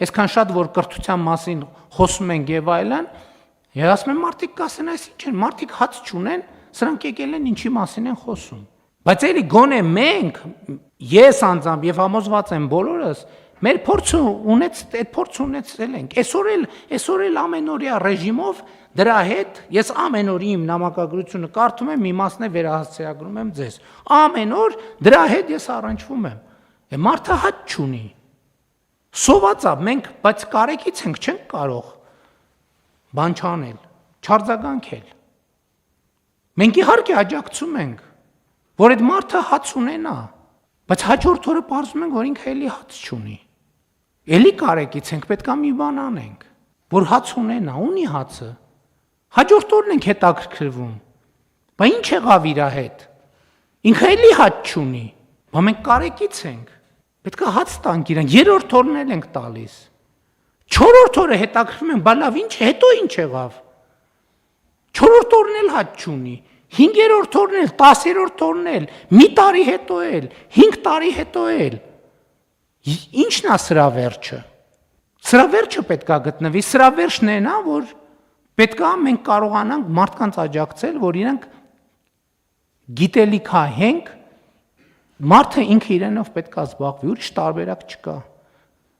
այսքան շատ որ կրթության մասին խոսում ենք եւ այլն, եւ ասում են մարդիկ կասեն, այս ինչ են, մարդիկ հաց չունեն, սրանք եկել են ինչի մասին են խոսում։ Բայց էլի գոնե մենք, ես անձամբ եւ համոզված եմ բոլորս, մեր փորձը այդ փորձը ունեցել ենք։ Այսօր էլ ամենօրյա ռեժիմով դրա հետ ես ամեն օր իմ նամակագրությունը կարդում եմ, մի մասն է վերահասցեագրում եմ ձեզ։ Ամեն օր դրա հետ ես առնչվում եմ։ Մարդը հաց չունի։ Սոված է, մենք բայց կարեկից ենք, չենք կարող բան չանել, չարձագանքել։ Մենք իհարկե աջակցում ենք, որ այդ մարդը հաց ունենա, բայց հաջորդ օրը պարզում ենք, որ ինքը էլի հաց չունի։ Էլի կարեկից ենք, պետք է մի բան անենք, որ հաց ունենա, ունի հացը։ Հաջորդ օրն ենք հետաքրքրվում։ Բա ինչ եղավ իր հետ։ Ինքը էլի հաց չունի։ Բա մենք կարեկից ենք։ Պետք է հաց տանք իրեն, երրորդ օրն էլ ենք տալիս։ Չորրորդ օրը հետաքրքրվում ենք, բա լավ, ինչ, հետո ինչ եղավ։ Չորրորդ օրն էլ հաց չունի։ 5-րդ օրն էլ, 10-րդ օրն էլ, մի տարի հետո էլ, 5 տարի հետո էլ։ Ինչն է սրա վերջը։ Սրա վերջը պետք է գտնվի, սրա վերջն է նա, որ պետք է մենք կարողանանք մարդկանց աջակցել, որ իրենք գիտելիքահենք մարդը ինքը իրենով պետք է զբաղվի, ուրիշ տարբերակ չկա։